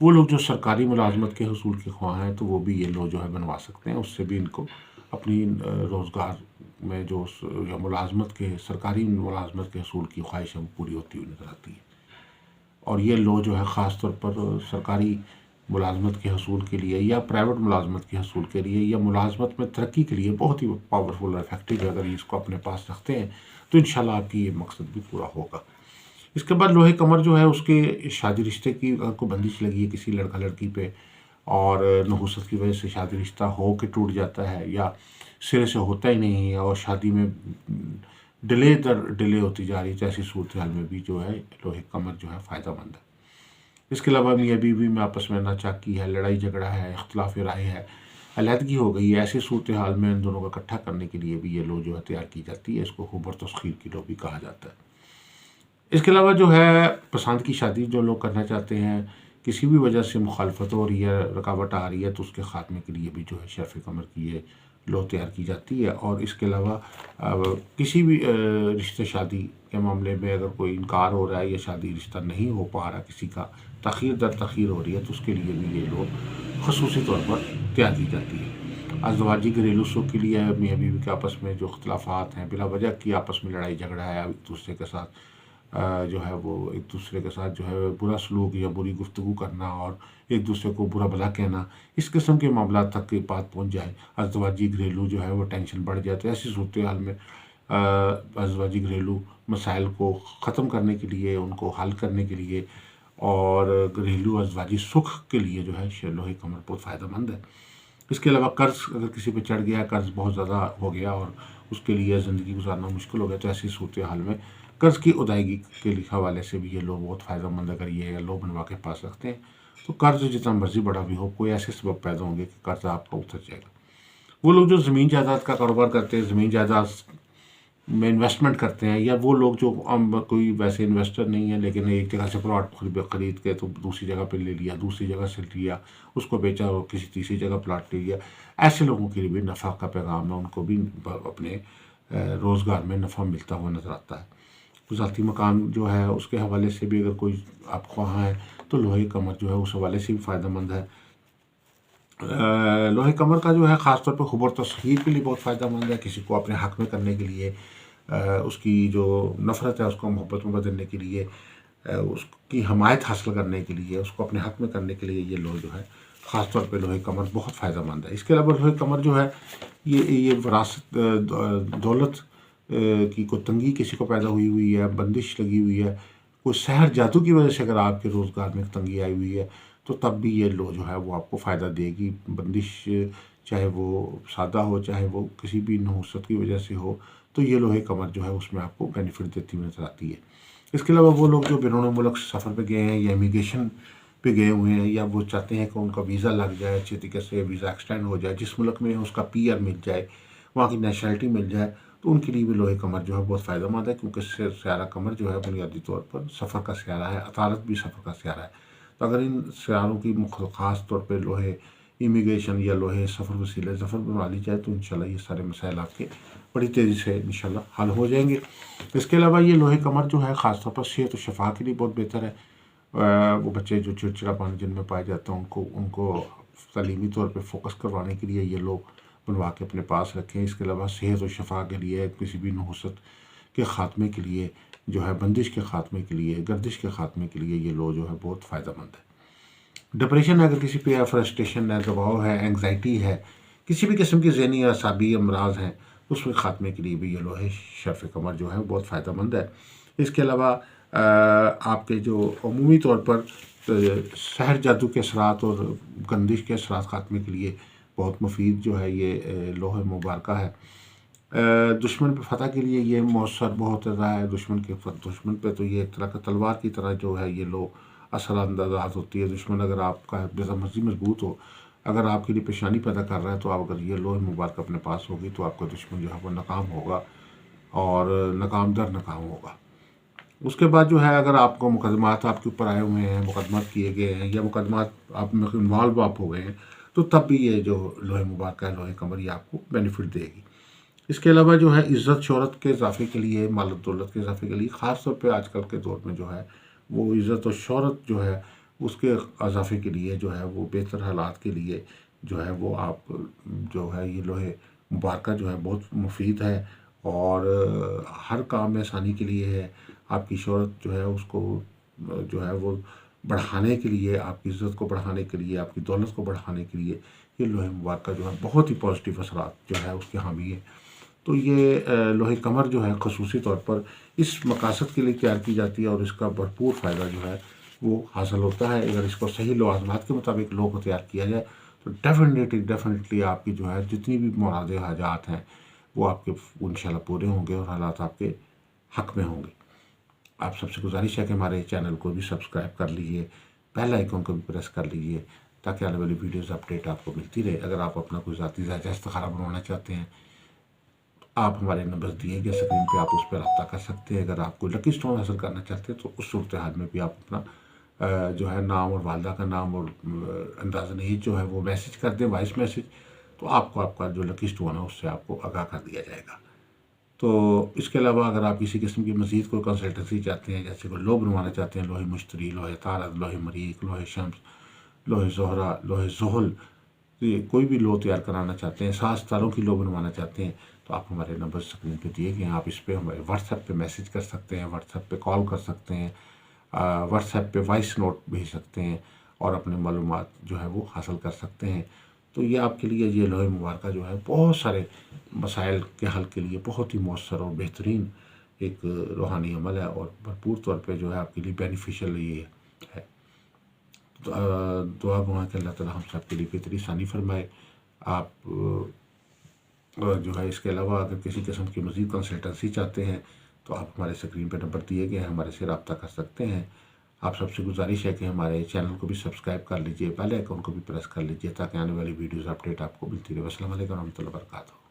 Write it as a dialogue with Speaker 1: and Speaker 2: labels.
Speaker 1: وہ لوگ جو سرکاری ملازمت کے حصول کے خواہاں ہیں تو وہ بھی یہ لو جو ہے بنوا سکتے ہیں، اس سے بھی ان کو اپنی روزگار میں جو یا ملازمت کے سرکاری ملازمت کے حصول کی خواہش ہے وہ پوری ہوتی ہوئی نظر آتی ہے۔ اور یہ لو جو ہے خاص طور پر سرکاری ملازمت کے حصول کے لیے یا پرائیویٹ ملازمت کے حصول کے لیے یا ملازمت میں ترقی کے لیے بہت ہی پاورفل اور افیکٹو ہے۔ اگر اس کو اپنے پاس رکھتے ہیں تو انشاءاللہ آپ کی یہ مقصد بھی پورا ہوگا۔ اس کے بعد لوہے کمر جو ہے اس کے شادی رشتے کی اگر کوئی بندش لگی ہے کسی لڑکا لڑکی پہ اور نحوست کی وجہ سے شادی رشتہ ہو کے ٹوٹ جاتا ہے یا سرے سے ہوتا ہی نہیں ہے اور شادی میں ڈیلے در ڈیلے ہوتی جا رہی ہے، تو ایسی صورتحال میں بھی جو ہے لوہے کمر جو ہے فائدہ مند ہے۔ اس کے علاوہ میاں بیوی میں آپس میں ناچاکی ہے، لڑائی جھگڑا ہے، اختلاف رائے ہے، علیحدگی ہو گئی ہے، ایسی صورتحال میں ان دونوں کو اکٹھا کرنے کے لیے بھی یہ لو جو ہے تیار کی جاتی ہے۔ اس کو خبر تسخیر کی لو بھی کہا جاتا ہے۔ اس کے علاوہ جو ہے پسند کی شادی جو لوگ کرنا چاہتے ہیں، کسی بھی وجہ سے مخالفت ہو رہی ہے، رکاوٹ آ رہی ہے، تو اس کے خاتمے کے لیے بھی جو ہے شرف کمر کی یہ لو تیار کی جاتی ہے۔ اور اس کے علاوہ کسی بھی رشتے شادی کے معاملے میں اگر کوئی انکار ہو رہا ہے یا شادی رشتہ نہیں ہو پا رہا کسی کا، تاخیر در تاخیر ہو رہی ہے، تو اس کے لیے بھی یہ لو خصوصی طور پر تیار کی جاتی ہے۔ ازدواجی گھریلو سکھ کے لیے میاں بیوی کے آپس میں جو اختلافات ہیں، بلا وجہ کی آپس میں لڑائی جھگڑا ہے، ایک دوسرے کے ساتھ جو ہے وہ ایک دوسرے کے ساتھ جو ہے برا سلوک یا بری گفتگو کرنا اور ایک دوسرے کو برا بھلا کہنا، اس قسم کے معاملات تک کی بات پہنچ جائے، ازدواجی گھریلو جو ہے وہ ٹینشن بڑھ جاتے ہیں۔ ایسی صورتحال میں ازدواجی گھریلو مسائل کو ختم کرنے کے لیے، ان کو حل کرنے کے لیے اور گھریلو ازدواجی سکھ کے لیے جو ہے لوہے کمر بہت فائدہ مند ہے۔ اس کے علاوہ قرض اگر کسی پہ چڑھ گیا، قرض بہت زیادہ ہو گیا اور اس کے لیے زندگی گزارنا مشکل ہو گیا، تو ایسی صورتحال میں قرض کی ادائیگی کے حوالے سے بھی یہ لو بہت فائدہ مند ہے۔ اگر یہ لو بنوا کے پاس رکھتے ہیں تو قرض جتنا مرضی بڑا بھی ہو، کوئی ایسے سبب پیدا ہوں گے کہ قرض آپ کا اتر جائے گا۔ وہ لوگ جو زمین جائیداد کا کاروبار کرتے ہیں، زمین جائیداد میں انویسٹمنٹ کرتے ہیں، یا وہ لوگ جو کوئی ویسے انویسٹر نہیں ہے لیکن ایک جگہ سے پلاٹ خرید کے تو دوسری جگہ پہ لے لیا، دوسری جگہ سے لیا، اس کو بیچا اور کسی تیسری جگہ پلاٹ لے لیا، ایسے لوگوں کے لیے بھی نفع کا پیغام ہے، ان کو بھی اپنے روزگار میں نفع ملتا ہوا نظر آتا ہے۔ ذاتی مکان جو ہے اس کے حوالے سے بھی اگر کوئی آپ خواہاں ہے تو لوہے کمر جو ہے اس حوالے سے بھی فائدہ مند ہے۔ لوہے کمر کا جو ہے خاص طور پہ خبر تسخیر کے لیے بہت فائدہ مند ہے، کسی کو اپنے حق میں کرنے کے لیے، اس کی جو نفرت ہے اس کو محبت میں بدلنے کے لیے، اس کی حمایت حاصل کرنے کے لیے، اس کو اپنے حق میں کرنے کے لیے یہ لو جو ہے خاص طور پہ لوہے کمر بہت فائدہ مند ہے۔ اس کے علاوہ لوہے کمر جو ہے یہ وراثت دولت کی کوئی تنگی کسی کو پیدا ہوئی ہے، بندش لگی ہوئی ہے، کوئی سحر جادو کی وجہ سے اگر آپ کے روزگار میں تنگی آئی ہوئی ہے تو تب بھی یہ لو جو ہے وہ آپ کو فائدہ دے گی۔ بندش چاہے وہ سادہ ہو چاہے وہ کسی بھی نحوست کی وجہ سے ہو، تو یہ لوہے کمر جو ہے اس میں آپ کو بینیفٹ دیتی ہوئی نظر آتی ہے۔ اس کے علاوہ وہ لوگ جو بیرون ملک سفر پہ گئے ہیں یا امیگریشن پہ گئے ہوئے ہیں یا وہ چاہتے ہیں کہ ان کا ویزا لگ جائے، اچھے طریقے سے ویزا ایکسٹینڈ ہو جائے، جس ملک میں اس کا پی آر مل جائے، وہاں کی نیشنلٹی مل جائے، تو ان کے لیے بھی لوہے کمر جو ہے بہت فائدہ مند ہے، کیونکہ سیارہ کمر جو ہے بنیادی طور پر سفر کا سیارہ ہے، عطارد بھی سفر کا سیارہ ہے۔ تو اگر ان سیاروں کی خاص طور پہ لوہے امیگریشن یا لوہے سفر وسیلہ سفر بنوا لی جائے تو انشاءاللہ یہ سارے مسائل آپ کے بڑی تیزی سے انشاءاللہ حل ہو جائیں گے۔ اس کے علاوہ یہ لوہے کمر جو ہے خاص طور پر صحت و شفا کے لیے بہت بہتر ہے۔ وہ بچے جو چڑچڑا پانی جن میں پائے جاتے ہیں ان کو تعلیمی طور پہ فوکس کروانے کے لیے یہ لوگ بنوا کے اپنے پاس رکھیں۔ اس کے علاوہ صحت و شفا کے لیے، کسی بھی نحوست کے خاتمے کے لیے جو ہے، بندش کے خاتمے کے لیے، گردش کے خاتمے کے لیے یہ لو جو ہے بہت فائدہ مند ہے۔ ڈپریشن ہے اگر کسی پہ، فرسٹریشن ہے، دباؤ ہے، انگزائٹی ہے، کسی بھی قسم کی ذہنی یا اعصابی امراض ہیں، اس کے خاتمے کے لیے بھی یہ لوہے شرف کمر جو ہے بہت فائدہ مند ہے۔ اس کے علاوہ آپ کے جو عمومی طور پر سحر جادو کے اثرات اور گندش کے اثرات خاتمے کے لیے بہت مفید جو ہے یہ لوہے مبارکہ ہے۔ دشمن پہ فتح کے لیے یہ مؤثر بہت زیادہ ہے۔ دشمن پہ تو یہ ایک طرح کا تلوار کی طرح جو ہے یہ لو اثر انداز ہوتی ہے۔ دشمن اگر آپ کا مرضی مضبوط ہو، اگر آپ کے لیے پریشانی پیدا کر رہا ہے، تو آپ اگر یہ لوہے مبارکہ اپنے پاس ہوگی تو آپ کا دشمن جو ہے وہ ناکام ہوگا اور ناکام در ناکام ہوگا۔ اس کے بعد جو ہے اگر آپ کو مقدمات آپ کے اوپر آئے ہوئے ہیں، مقدمات کیے گئے ہیں یا مقدمات آپ میں انوالو آپ ہو گئے ہیں، تو تب بھی یہ جو لوہے مبارکہ ہے، لوہے کمر، یہ آپ کو بینیفٹ دے گی۔ اس کے علاوہ جو ہے عزت شہرت کے اضافے کے لیے، مال و دولت کے اضافے کے لیے، خاص طور پہ آج کل کے دور میں جو ہے وہ عزت و شہرت جو ہے اس کے اضافے کے لیے جو ہے وہ بہتر حالات کے لیے جو ہے وہ آپ جو ہے یہ لوہے مبارکہ جو ہے بہت مفید ہے، اور ہر کام میں آسانی کے لیے ہے. آپ کی شہرت جو ہے اس کو جو ہے وہ بڑھانے کے لیے، آپ کی عزت کو بڑھانے کے لیے، آپ کی دولت کو بڑھانے کے لیے یہ لوہے مبارکہ جو ہے بہت ہی پازیٹیو اثرات جو ہے اس کے حامی ہے. تو یہ لوہے کمر جو ہے خصوصی طور پر اس مقاصد کے لیے تیار کی جاتی ہے، اور اس کا بھرپور فائدہ جو ہے وہ حاصل ہوتا ہے. اگر اس کو صحیح لوازمات کے مطابق لوگوں کو تیار کیا جائے تو ڈیفینیٹلی آپ کی جو ہے جتنی بھی مراد حاجات ہیں وہ آپ کے انشاءاللہ پورے ہوں گے، اور حالات آپ کے حق میں ہوں گے. آپ سب سے گزارش ہے کہ ہمارے چینل کو بھی سبسکرائب کر لیجیے، بیل آئیکن کو بھی پریس کر لیجیے تاکہ آنے والی ویڈیوز اپڈیٹ آپ کو ملتی رہے. اگر آپ اپنا کوئی ذاتی ذائقہ استخارہ بنوانا چاہتے ہیں، آپ ہمارے نمبر دیے گئے اسکرین پہ آپ اس پہ رابطہ کر سکتے ہیں. اگر آپ کوئی لکی اسٹون حاصل کرنا چاہتے ہیں تو اس صورتحال میں بھی آپ اپنا جو ہے نام اور والدہ کا نام اور انداز نیت جو ہے وہ میسج کر دیں، وائس میسج، تو آپ کو آپ کا جو لکی اسٹون ہے اس سے آپ کو آگاہ کر دیا جائے گا. تو اس کے علاوہ اگر آپ کسی قسم کی مزید کوئی کنسلٹنسی چاہتے ہیں، جیسے کوئی لو بنوانا چاہتے ہیں، لوہے مشتری، لوہے تارد، لوہے مریخ، لوہے شمس، لوہے زہرہ، لوہے زحل، یہ کوئی بھی لو تیار کرانا چاہتے ہیں، 7 ستاروں کی لو بنوانا چاہتے ہیں، تو آپ ہمارے نمبر اسکرین پہ دیے گئے ہیں. آپ اس پہ ہمارے واٹس ایپ پہ میسج کر سکتے ہیں، واٹس ایپ پہ کال کر سکتے ہیں، واٹس ایپ پہ وائس نوٹ بھیج سکتے ہیں، اور اپنے معلومات جو ہے وہ حاصل کر سکتے ہیں. تو یہ آپ کے لیے یہ لوہے مبارکہ جو ہے بہت سارے مسائل کے حل کے لیے بہت ہی مؤثر اور بہترین ایک روحانی عمل ہے، اور بھرپور طور پہ جو ہے آپ کے لیے بینیفیشل یہ ہے. تو دعا گو ہے کہ اللہ تعالیٰ ہم سب کے لیے بہتری آسانی فرمائے. آپ جو ہے اس کے علاوہ اگر کسی قسم کی مزید کنسلٹنسی چاہتے ہیں تو آپ ہمارے اسکرین پہ نمبر دیے گئے ہیں، ہمارے سے رابطہ کر سکتے ہیں. آپ سب سے گزارش ہے کہ ہمارے چینل کو بھی سبسکرائب کر لیجئے، بیل آئیکن کو بھی پریس کر لیجئے تاکہ آنے والی ویڈیوز اپڈیٹ آپ کو ملتی رہے. السلام علیکم و رحمۃ اللہ وبرکاتہ.